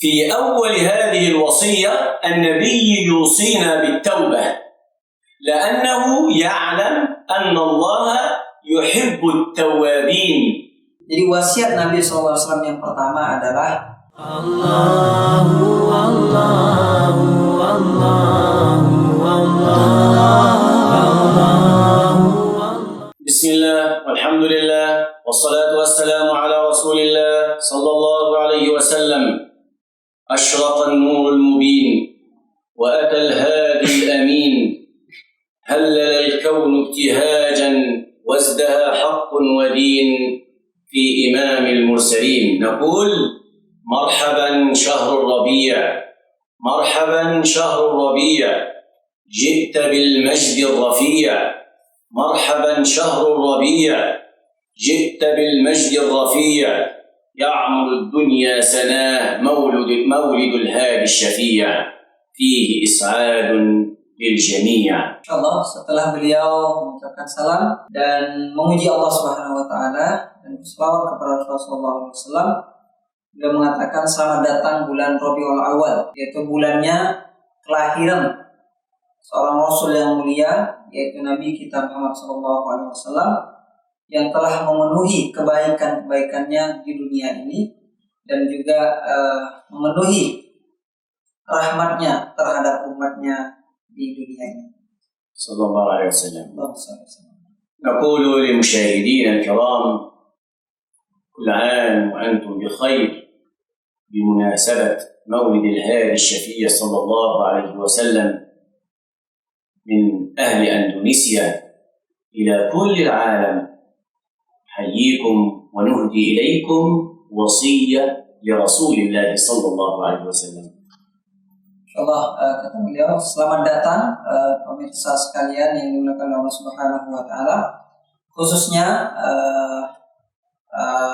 في أول هذه الوصية النبي يوصينا بالتوبة لأنه يعلم أن الله يحب التوابين. Jadi wasiat Nabi SAW yang pertama adalah Allahu Allahu Allahu Allahu. Bismillah, walhamdulillah, wassalatu wassalamu ala rasulillah sallallahu alaihi wasallam. أشرق النور المبين وأتى الهادي الأمين هلل الكون ابتهاجا وازدهى حق ودين في إمام المرسلين. نقول مرحبا شهر الربيع، مرحبا شهر الربيع، جئت بالمجد الرفيع. مرحبا شهر الربيع، جئت بالمجد الرفيع. يعمر الدنيا سناه مولد الهادي الشفيع فيه إسعاد للجميع. Insyaallah setelah beliau mengucapkan salam dan memuji Allah Subhanahu wa taala dan berselawat kepada Rasulullah sallallahu alaihi wasallam, beliau mengatakan selamat datang bulan Rabiul Awal, yaitu bulannya kelahiran seorang rasul yang mulia, yaitu Nabi kita Muhammad sallallahu alaihi wasallam, yang telah memenuhi kebaikan-kebaikannya di dunia ini dan juga memenuhi rahmatnya terhadap umatnya di dunia ini. Sallallahu alaihi wasallam. نقول للمشاهدين الكرام كل عام وأنتم بخير بمناسبة مولد الهادي الشفيع صلى الله عليه وسلم من أهل أندونيسيا إلى كل العالم. حييكم ونهدي إليكم وصية لرسول الله صلى الله عليه وسلم. Insyaallah kata beliau, selamat datang pemirsa sekalian yang dimuliakan Allah Subhanahu wa taala, khususnya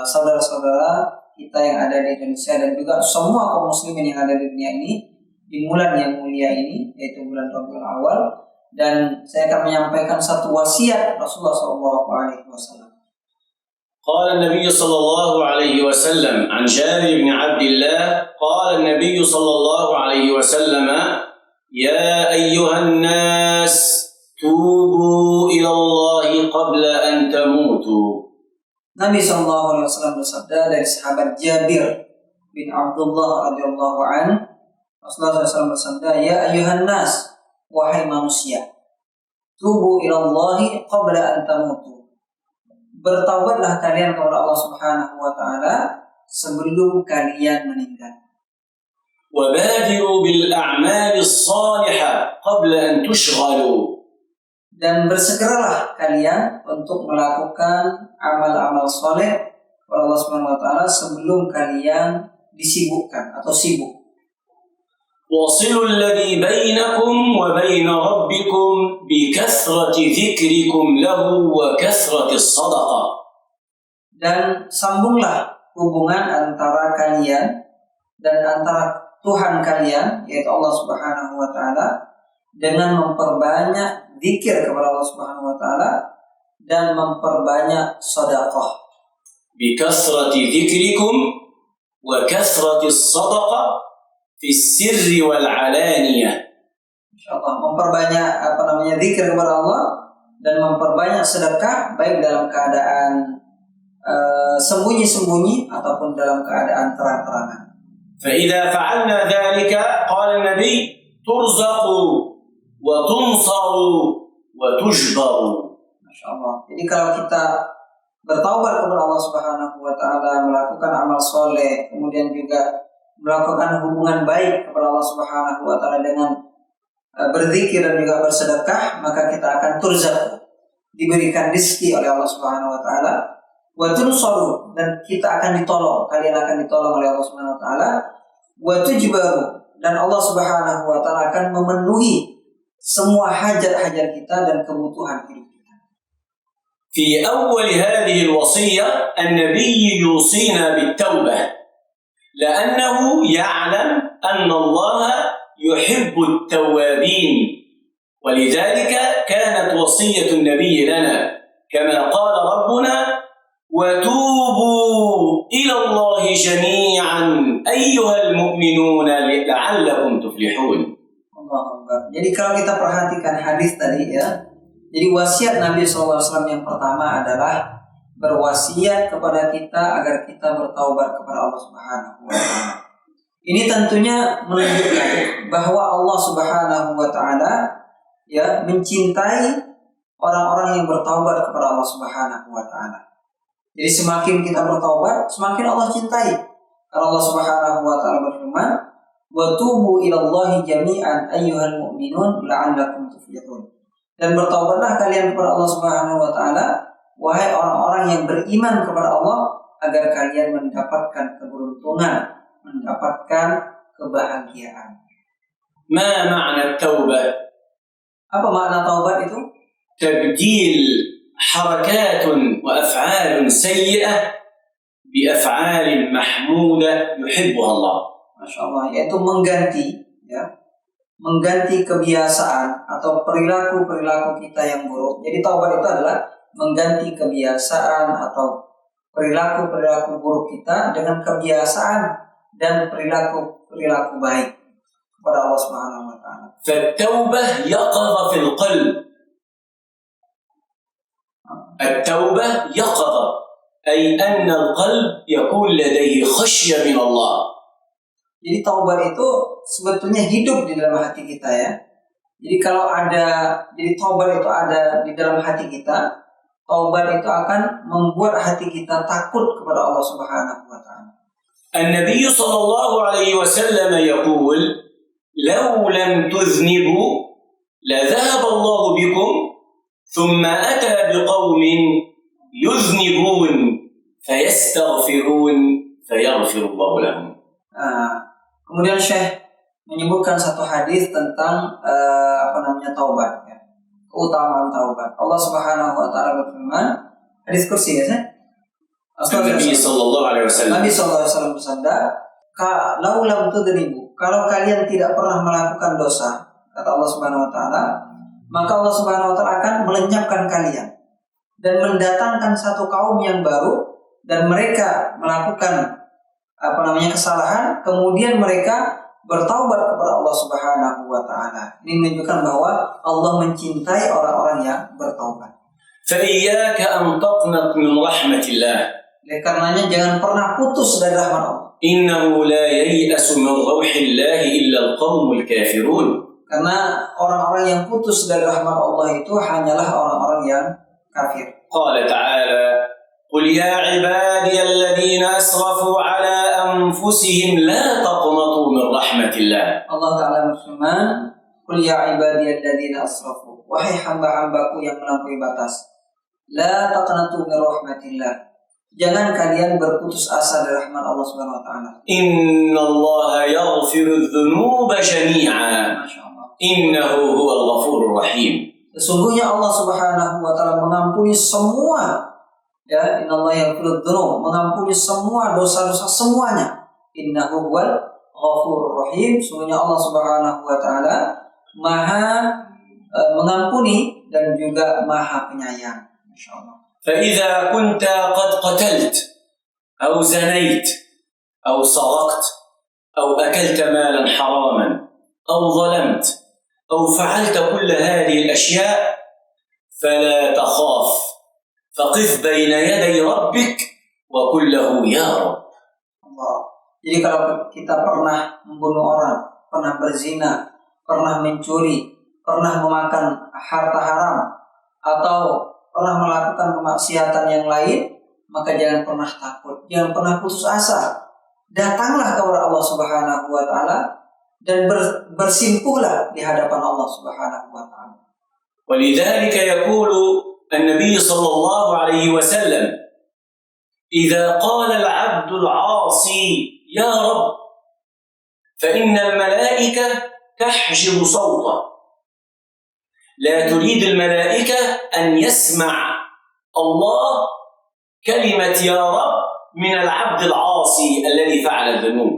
saudara-saudara kita yang ada di Indonesia dan juga semua kaum muslimin yang ada di dunia ini di bulan yang mulia ini, yaitu bulan Rabiul Awal. Dan saya akan menyampaikan satu wasiat Rasulullah sallallahu alaihi wasallam. قال النبي صلى الله عليه وسلم عن جابر بن عبد الله قال النبي صلى الله عليه وسلم يا أيها الناس توبوا إلى الله قبل أن تموتوا. Nabi sallallahu alaihi wasallam bersabda dari sahabat Jabir bin Abdullah radhiyallahu an, Rasulullah SAW bersabda, ya ayyuhan nas, wahai manusia, tubu ila Allah qabla an tamutu. Bertaubatlah kalian kepada Allah Subhanahu wa taala sebelum kalian meninggal. Wabadiru bil a'mali salihah qabla an tushghalu. Dan bersegeralah kalian untuk melakukan amal-amal saleh kepada Allah Subhanahu wa taala sebelum kalian disibukkan atau sibuk. وَصِلُوا الَّذِي بَيْنَكُمْ وَبَيْنَ رَبِّكُمْ بِكَثْرَةِ ذِكْرِكُمْ لَهُ وَكَثْرَةِ الصَّدَقَةِ. Dan sambunglah hubungan antara kalian dan antara Tuhan kalian, yaitu Allah Subhanahu wa taala, dengan memperbanyak zikir kepada Allah Subhanahu wa taala dan memperbanyak sedekah. بِكَثْرَةِ ذِكْرِكُمْ وَكَثْرَةِ الصَّدَقَةِ fi sirri wal alaniyah. Insyaallah memperbanyak zikir kepada Allah dan memperbanyak sedekah baik dalam keadaan sembunyi-sembunyi ataupun dalam keadaan terang-terangan. Fa idza fa'alna dzalika qala an-nabi turzaqu wa tunsaru wa tujbaru. Masyaallah. Jadi kalau kita bertaubat kepada Allah Subhanahu wa taala, melakukan amal soleh, kemudian juga melakukan hubungan baik kepada Allah Subhanahu wa taala dengan berzikir dan juga bersedekah, maka kita akan turzaq, diberikan rezeki oleh Allah Subhanahu wa taala, wa tunsaru, dan kita akan ditolong, kalian akan ditolong oleh Allah Subhanahu wa taala, wa tujbaru, dan Allah Subhanahu wa taala akan memenuhi semua hajat-hajat kita dan kebutuhan hidup kita. Fi awal hadhihi al-wasiyah an-nabiy yusina bit-taubah لأنه يعلم أن الله يحب التوابين، ولذلك كانت وصية النبي لنا كما قال ربنا وتوبوا إلى الله جميعا أيها المؤمنون المؤمنون لعلكم تفلحون. Allah Akbar. Jadi kalau kita perhatikan hadis tadi ya, jadi wasiat Nabi SAW yang pertama adalah berwasiat kepada kita agar kita bertaubat kepada Allah Subhanahu wa taala. Ini tentunya menunjukkan bahwa Allah Subhanahu wa taala ya mencintai orang-orang yang bertaubat kepada Allah Subhanahu wa taala. Jadi semakin kita bertaubat, semakin Allah cintai. Karena Allah Subhanahu wa taala berfirman, "Wa tubu ilallahi jami'an ayyuhal mu'minun la'allakum tuflihun." Dan bertaubatlah kalian kepada Allah Subhanahu wa taala, wahai orang-orang yang beriman kepada Allah, agar kalian mendapatkan keberuntungan, mendapatkan kebahagiaan. ما معنى التوبة؟ Apa makna taubat itu? تبديل حركات وأفعال سيئة بأفعال محمودة يحبها الله. Masya Allah, yaitu mengganti ya, mengganti kebiasaan atau perilaku-perilaku kita yang buruk. Jadi taubat itu adalah mengganti kebiasaan atau perilaku-perilaku buruk kita dengan kebiasaan dan perilaku-perilaku baik kepada Allah Subhanahu wa taala. فالتوبة يقظة في القلب. التوبة يقظة أي أن القلب يكون لديه خشية من الله. Jadi taubat itu sebetulnya hidup di dalam hati kita ya. Jadi kalau jadi taubat itu ada di dalam hati kita, taubat itu akan membuat hati kita takut kepada Allah Subhanahu wa taala. النبي صلى الله عليه وسلم يقول: لو لم تذنبوا لذهب الله بكم ثم أتى بقوم يذنبون فيستغفرون فيغفر الله لهم. Kemudian Syekh menyebutkan satu hadis tentang taubat ya. Keutamaan taubat. Allah Subhanahu wa taala berfirman, hadis kursi ya, Nabi sallallahu alaihi wasallam. Nabi sallallahu alaihi wasallam bersabda, "Lau lam tudribu," kalau kalian tidak pernah melakukan dosa, kata Allah Subhanahu wa taala, maka Allah Subhanahu wa taala akan melenyapkan kalian dan mendatangkan satu kaum yang baru dan mereka melakukan kesalahan, kemudian mereka bertaubat kepada Allah Subhanahu wa taala. Ini menunjukkan bahwa Allah mencintai orang-orang yang bertaubat. فإياك أن تقنط من رحمة الله. Oleh karenanya jangan pernah putus dari rahmat Allah. إنه لا ييأس من روح الله إلا القوم الكافرون. Karena orang-orang yang putus dari rahmat Allah itu hanyalah orang-orang yang kafir. قال تعالى: قل يا عبادي الذين أسرفوا على أنفسهم لا تقنطوا من رحمة الله. Allah Ta'ala berfirman, "Qul ya ibadiyalladzina asrafu," wahai hamba-hambaku yang melampaui batas, la taqnatu min rahmatillah, jangan kalian berputus asa dari rahmat Allah Subhanahu wa taala. إن الله يغفر الذنوب جميعا إنه هو الغفور الرحيم. Sesungguhnya Allah Subhanahu wa taala mengampuni semua. Ya, innallaha yaghfiru dzunub, mengampuni semua dosa-dosa semuanya. Innahu huwal ghafurur rahim. Sesungguhnya Allah Subhanahu wa taala Maha mengampuni dan juga Maha penyayang. Masyaallah. فإذا كنت قد قتلت أو زنيت أو سرقت أو أكلت مالا حراما أو ظلمت أو فعلت كل هذه الأشياء فلا تخاف فقف بين يدي ربك وقل له يا رب. Allah. Jadi kalau kita pernah membunuh orang, pernah berzina, pernah mencuri, pernah memakan harta haram, atau pernah melakukan kemaksiatan yang lain, maka jangan pernah takut, jangan pernah putus asa. Datanglah kepada Allah Subhanahu wa taala dan bersimpuhlah di hadapan Allah Subhanahu wa taala. ولذلك يقول النبي صلى الله عليه وسلم: إذا قال العبد العاصي يا رب فإن الملائكة تحجب صوته، لا تريد الملائكة أن يسمع الله كلمة يا رب من العبد العاصي الذي فعل الذنوب.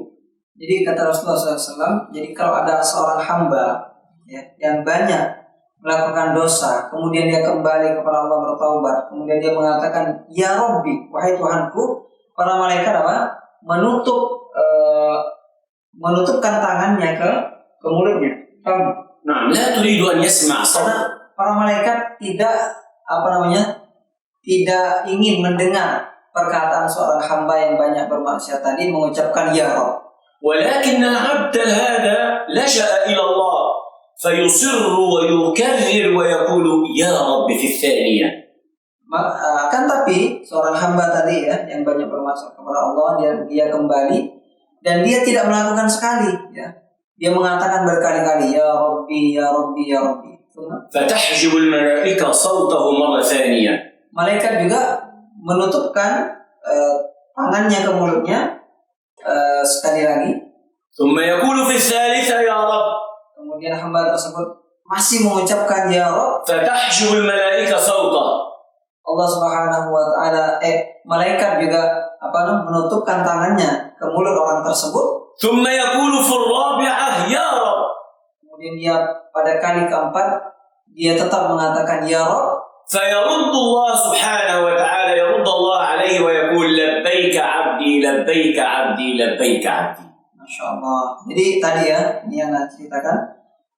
Jadi kata Rasulullah SAW, jadi kalau ada seorang hamba ya, yang banyak melakukan dosa, kemudian dia kembali kepada Allah bertaubat, kemudian dia mengatakan, "Ya Rabbi," wahai Tuhanku, para malaikat apa? Menutup menutupkan tangannya ke mulutnya. نعم لا تريد أن يسمع Karena صوت. para malaikat tidak ingin mendengar perkataan seorang hamba yang banyak bermaksiat tadi mengucapkan ya Rabb. ولكن العبد هذا لجأ إلى الله فيصر ويكرر ويقول يا رب في الثانية. Kan tapi seorang hamba tadi ya yang banyak bermaksiat kepada Allah, dia kembali dan dia tidak melakukan sekali ya. Dia mengatakan berkali-kali ya Rabbi ya Rabbi ya Rabbi. فتحجب الملائكة صوته مرة ثانية. Malaikat juga menutupkan tangannya ke mulutnya sekali lagi. ثم يقول في الثالثة يا رب. Kemudian hamba tersebut masih mengucapkan ya Rabb. فتحجب الملائكة صوته. Allah Subhanahu wa taala malaikat juga menutupkan tangannya ke mulut orang tersebut. ثم يقول في الرابعة يا رب. Kemudian dia pada kali keempat dia tetap mengatakan ya Rabb. فيرد الله سبحانه وتعالى يرد الله عليه ويقول لبيك عبدي لبيك عبدي لبيك عبدي. Masya Allah. Jadi tadi ya, ini yang saya ceritakan.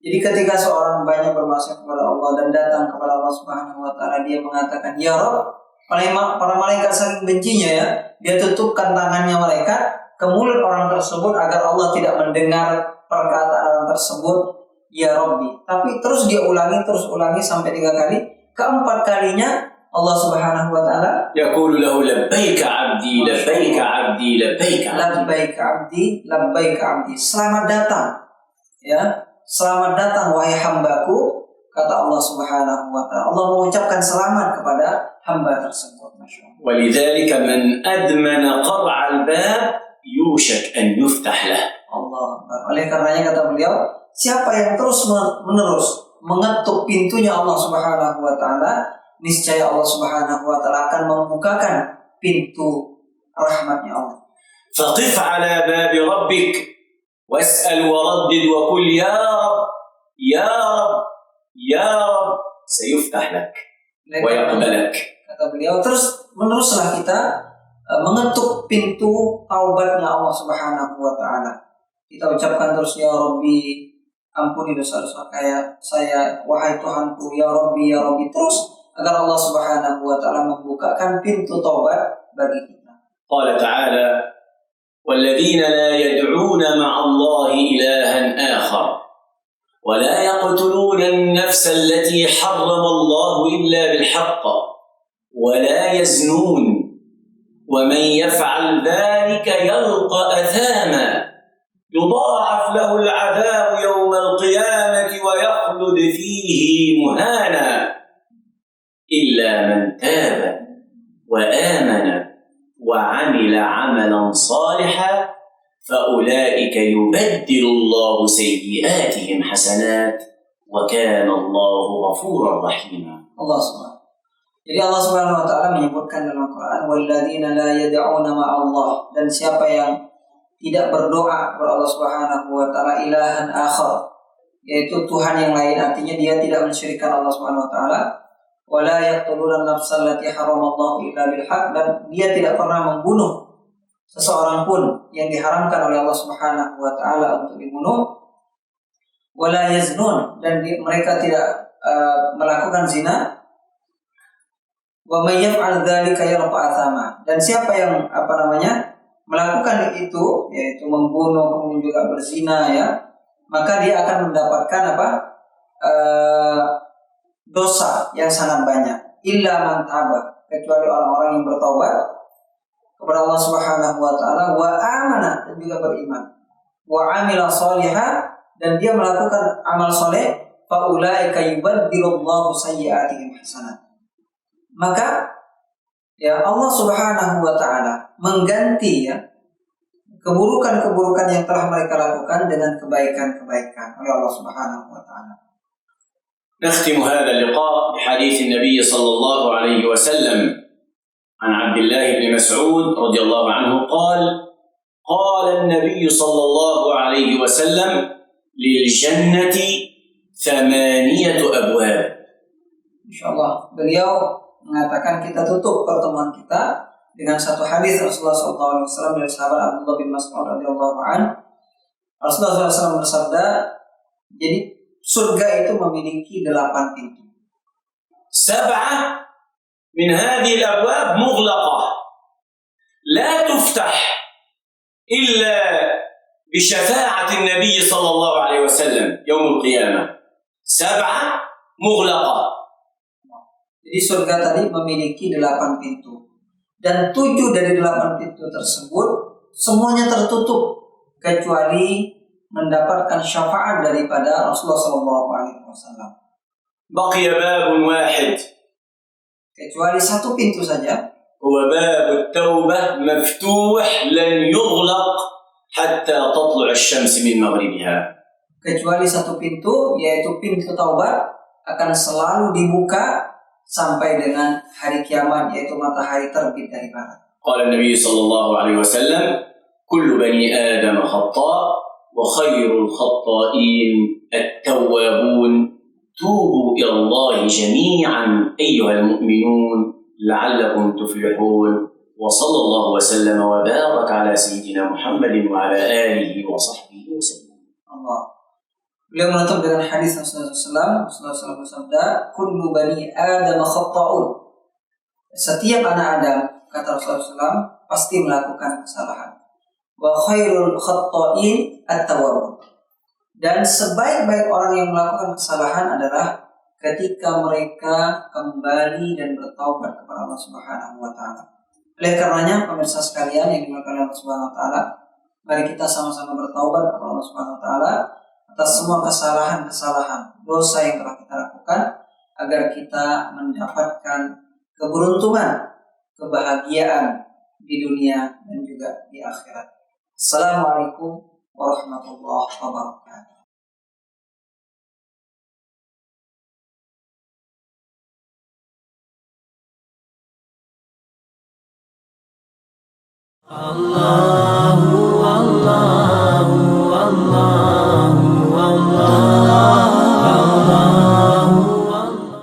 Jadi ketika seorang banyak bermaksiat kepada Allah dan datang kepada Allah Subhanahu wa taala, dia mengatakan ya Rabb. Para malaikat saking bencinya ya, dia tutupkan tangannya malaikat ke mulut orang tersebut agar Allah tidak mendengar perkataan orang tersebut ya Rabbi. Tapi terus dia ulangi sampai 3 kali. Keempat kalinya Allah Subhanahu wa taala يقول له لبيك عبدي لبيك عبدي لبيك عبدي. labbaik abdi labbaik abdi. Selamat datang ya. Selamat datang wahai hambaku, kata Allah Subhanahu wa taala. Allah mengucapkan selamat kepada hamba tersebut. Masyaallah. ولذلك من أدمن قرع الباب يوشك أن يفتح له. Allah. Oleh karenanya kata beliau, siapa yang terus menerus mengetuk pintunya Allah Subhanahu wa taala, niscaya Allah Subhanahu wa taala akan membukakan pintu rahmatnya Allah. فقف على باب ربك واسأل وردد وقل يا رب يا رب يا رب سيفتح لك ويقبلك. Kata beliau, terus meneruslah kita mengetuk pintu taubatnya Allah Subhanahu wa taala. Kita ucapkan terus ya Rabbi, ampuni dosa-dosa saya, wahai Tuhanku, ya Rabbi, ya Rabbi, terus agar Allah Subhanahu wa taala membukakan pintu taubat bagi kita. قال تعالى والذين لا يدعون مع الله إلها آخر ولا يقتلون النفس التي حرم الله إلا بالحق ولا يزنون ومن يفعل ذلك يلقى أثاما يضاعف له العذاب يوم القيامة ويخلد فيه مهانا إلا من تاب وآمن وعمل عملا صالحا فأولئك يبدل الله سيئاتهم حسنات وكان الله غفورا رحيما. Allah Subhanahu. Jadi Allah Subhanahu wa taala menyebutkan dalam Al-Qur'an walladzina la yad'una ma'allah, dan siapa yang tidak berdoa kepada Allah Subhanahu wa taala ilahan akhar, yaitu Tuhan yang lain, artinya dia tidak mensyirikkan Allah Subhanahu wa taala. Wala yaqtuluna an-nafsa allati haramallahu illa bil haqq, dan dia tidak pernah membunuh seseorang pun yang diharamkan oleh Allah Subhanahu wa taala untuk dibunuh. Wala yaznun, dan mereka tidak melakukan zina. Wa may yaf'al dzalika yalqa athama, dan siapa yang melakukan itu, yaitu membunuh kemudian juga berzina ya, maka dia akan mendapatkan dosa yang sangat banyak. Illa man taba, kecuali orang-orang yang bertaubat kepada Allah Subhanahu wa taala, wa amana, dan juga beriman, wa amila shalihan, dan dia melakukan amal soleh, fa ulaika yubaddilullahu sayyi'atihim hasanat. Maka ya Allah Subhanahu wa taala mengganti ya keburukan-keburukan yang telah mereka lakukan dengan kebaikan-kebaikan oleh Allah Subhanahu wa taala. نختم هذا اللقاء بحديث النبي صلى الله عليه وسلم عن عبد الله بن مسعود رضي الله عنه قال قال النبي صلى الله عليه وسلم للجنة 8 أبواب. Insyaallah beliau mengatakan kita tutup pertemuan kita dengan satu hadis Rasulullah SAW dari sahabat Abdullah bin Mas'ud radhiyallahu anhu. Rasulullah SAW bersabda, jadi surga itu memiliki 8 pintu. 7 من هذه الأبواب مغلقة لا تفتح إلا بشفاعة النبي صلى الله عليه وسلم يوم القيامة. 7 مغلقة. Jadi surga tadi memiliki 8 pintu. Dan 7 dari 8 pintu tersebut semuanya tertutup kecuali mendapatkan syafaat daripada Rasulullah SAW. بقي باب واحد Kecuali 1 pintu saja. هو باب التوبة مفتوح لن يغلق حتى تطلع الشمس من مغربها. Kecuali 1 pintu, yaitu pintu taubat, akan selalu dibuka sampai dengan hari kiamat, yaitu matahari terbit dari barat. قال النبي صلى الله عليه وسلم كل بني آدم خطاء وخير الخطائين التوابون توبوا إلى الله جميعا أيها المؤمنون لعلكم تفلحون وصلى الله وسلم وبارك على سيدنا محمد وعلى آله وصحبه وسلم. Allah. Beliau menutup dengan hadis Rasulullah SAW. Rasulullah SAW bersabda, "Kullu bani Adam khata'un." Setiap anak Adam, kata Rasulullah SAW, pasti melakukan kesalahan. Wa khairul khata'in at-tawwabun. Dan sebaik-baik orang yang melakukan kesalahan adalah ketika mereka kembali dan bertaubat kepada Allah Subhanahu wa taala. Oleh karenanya, pemirsa sekalian yang dimuliakan Allah Subhanahu wa taala, mari kita sama-sama bertaubat kepada Allah Subhanahu wa taala atas semua kesalahan-kesalahan, dosa yang telah kita lakukan, agar kita mendapatkan keberuntungan, kebahagiaan di dunia dan juga di akhirat. Assalamualaikum warahmatullahi wabarakatuh. الله الله الله